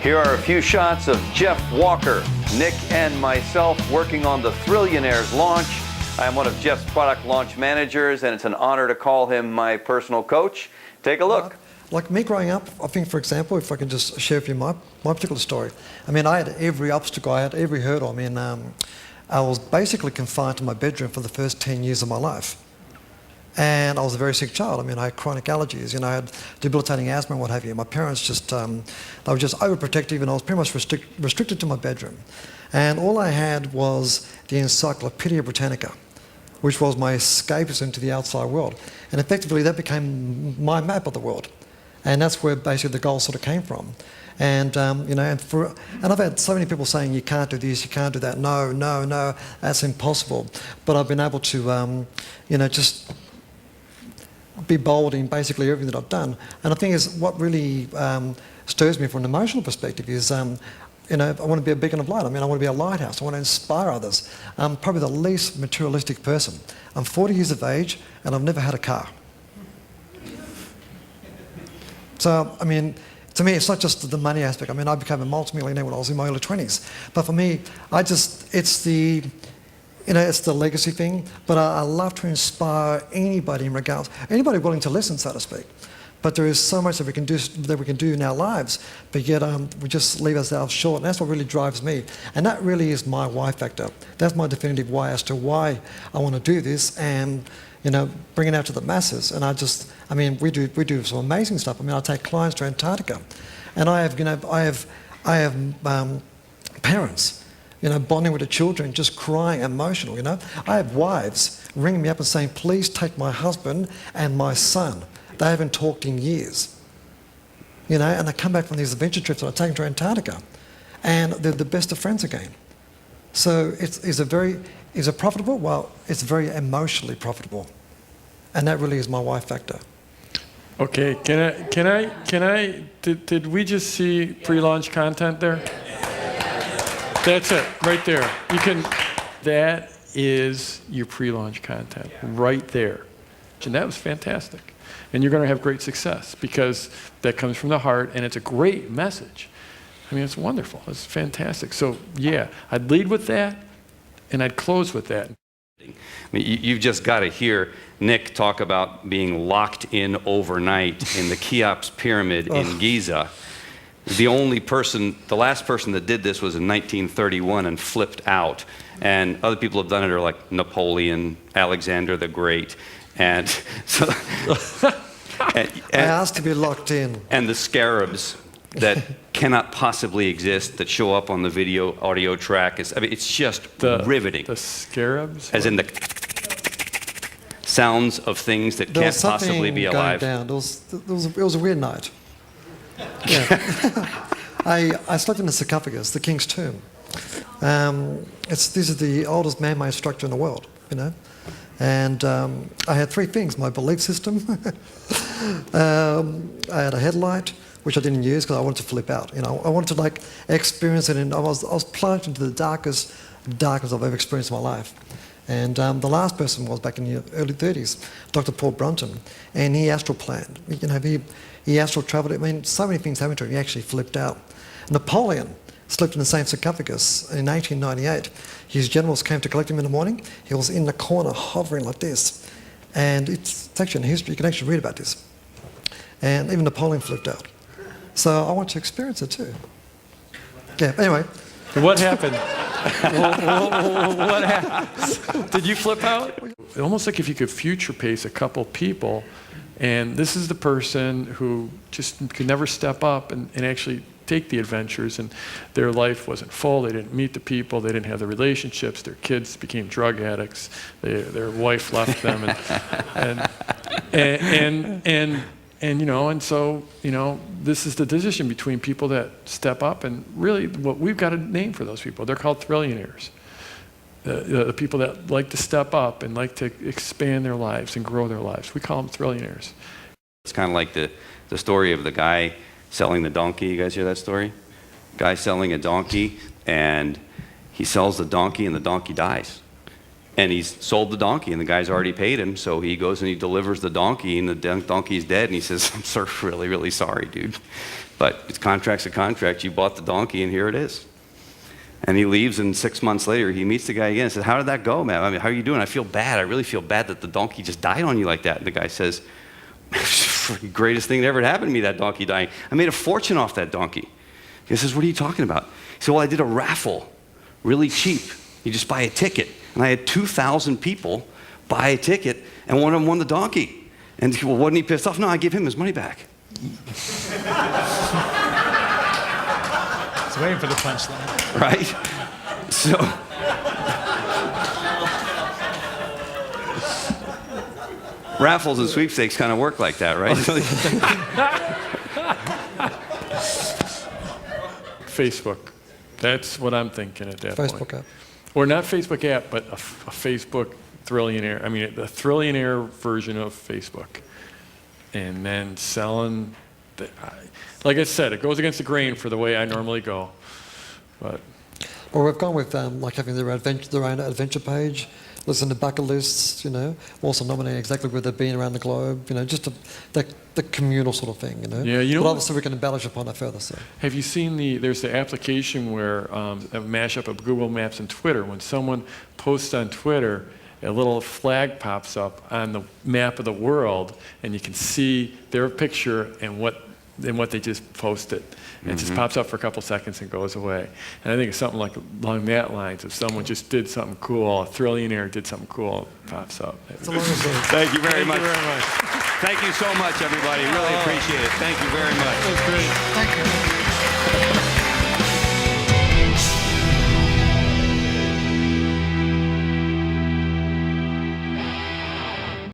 Here are a few shots of Jeff Walker, Nick, and myself working on the Thrillionaire's launch. I am one of Jeff's product launch managers, and it's an honor to call him my personal coach. Take a look. Like me growing up, I think, for example, if I can just share with you my particular story. I mean, I had every obstacle, I had every hurdle. I mean, I was basically confined to my bedroom for the first 10 years of my life. And I was a very sick child. I mean, I had chronic allergies, you know, I had debilitating asthma and what have you. My parents just, they were just overprotective, and I was pretty much restricted to my bedroom. And all I had was the Encyclopedia Britannica, which was my escapism to the outside world. And effectively, that became my map of the world. And that's where basically the goal sort of came from. And, you know, and I've had so many people saying, you can't do this, you can't do that. No, no, no, that's impossible. But I've been able to, you know, just be bold in basically everything that I've done. And I think is what really stirs me from an emotional perspective is, you know, I want to be a beacon of light. I mean, I want to be a lighthouse. I want to inspire others. I'm probably the least materialistic person. I'm 40 years of age, and I've never had a car. So, I mean, to me, it's not just the money aspect. I mean, I became a multimillionaire when I was in my early 20s. But for me, it's the, you know, it's the legacy thing. But I love to inspire anybody in regards, anybody willing to listen, so to speak. But there is so much that we can do in our lives, but yet we just leave ourselves short. And that's what really drives me. And that really is my why factor. That's my definitive why as to why I want to do this and, you know, bring it out to the masses. And I mean, we do some amazing stuff. I mean, I take clients to Antarctica, and I have, you know, I have parents, you know, bonding with the children, just crying, emotional. You know, I have wives ringing me up and saying, "Please take my husband and my son. They haven't talked in years." You know, and they come back from these adventure trips that I take them to Antarctica, and they're the best of friends again. So is it profitable? Well, it's very emotionally profitable, and that really is my why factor. Okay, did we just see pre-launch content there? That's it, right there. That is your pre-launch content, right there. And that was fantastic. And you're going to have great success because that comes from the heart, and it's a great message. I mean, it's wonderful. It's fantastic. So, yeah, I'd lead with that, and I'd close with that. I mean, you've just got to hear Nick talk about being locked in overnight in the Cheops Pyramid in Giza. The last person that did this was in 1931 and flipped out. And other people have done it, are like Napoleon, Alexander the Great. And so I asked to be locked in. And the scarabs that cannot possibly exist that show up on the video audio track. I mean, it's just riveting. The scarabs? As in the sounds of things that can't possibly be alive. It was a weird night. Yeah. I slept in the sarcophagus, the king's tomb. This is the oldest man-made structure in the world, you know. And I had three things: my belief system, I had a headlight, which I didn't use because I wanted to flip out. You know, I wanted to like experience it, and I was plunged into the darkest I've ever experienced in my life. And the last person was back in the early 30s, Dr. Paul Brunton, and he astral planned. You know, he astral travelled. I mean, so many things happened to him. He actually flipped out. Napoleon slept in the same sarcophagus in 1898. His generals came to collect him in the morning. He was in the corner hovering like this. And it's actually in history. You can actually read about this. And even Napoleon flipped out. So I want to experience it too. Yeah, anyway. What happened? What happened? Did you flip out? Almost like if you could future pace a couple people, and this is the person who just could never step up and actually take the adventures, and their life wasn't full. They didn't meet the people. They didn't have the relationships. Their kids became drug addicts. Their wife left them, and you know, and so, you know, this is the decision between people that step up, and really, what we've got a name for those people. They're called Thrillionaires. The people that like to step up and like to expand their lives and grow their lives. We call them Thrillionaires. It's kind of like the story of the guy selling the donkey. You guys hear that story? Guy selling a donkey, and he sells the donkey, and the donkey dies. And he's sold the donkey, and the guy's already paid him, so he goes and he delivers the donkey, and the donkey's dead, and he says, "I'm so really, really sorry, dude. But it's contract's a contract. You bought the donkey, and here it is. And he leaves, and 6 months later, he meets the guy again and says, how did that go, man? I mean, how are you doing? I feel bad. I really feel bad that the donkey just died on you like that. And the guy says, greatest thing that ever happened to me, that donkey dying. I made a fortune off that donkey. He says, what are you talking about? He said, well, I did a raffle, really cheap. You just buy a ticket. And I had 2,000 people buy a ticket, and one of them won the donkey. And he, well, wasn't he pissed off? No, I gave him his money back. I was waiting for the punchline. Right? So, raffles and sweepstakes kind of work like that, right? Facebook. That's what I'm thinking at that point. Facebook app. Or not Facebook app, but a Facebook Thrillionaire. I mean, the Thrillionaire version of Facebook. And then selling, like I said, it goes against the grain for the way I normally go. But Or we've gone with like having their own adventure page, listen to bucket lists, you know, also nominating exactly where they've been around the globe, you know, just the communal sort of thing, you know. Yeah, you know but what? obviously we can embellish upon it further. So. have you seen there's the application where a mashup of Google Maps and Twitter. When someone posts on Twitter, a little flag pops up on the map of the world, and you can see their picture and what they just posted. And it just pops up for a couple seconds and goes away. And I think it's something like along that lines. If someone just did something cool, a Thrillionaire did something cool, it pops up. Thank you very much. Thank you very much. Thank you so much, everybody. Really appreciate it. Thank you very much. That's great. Thank you.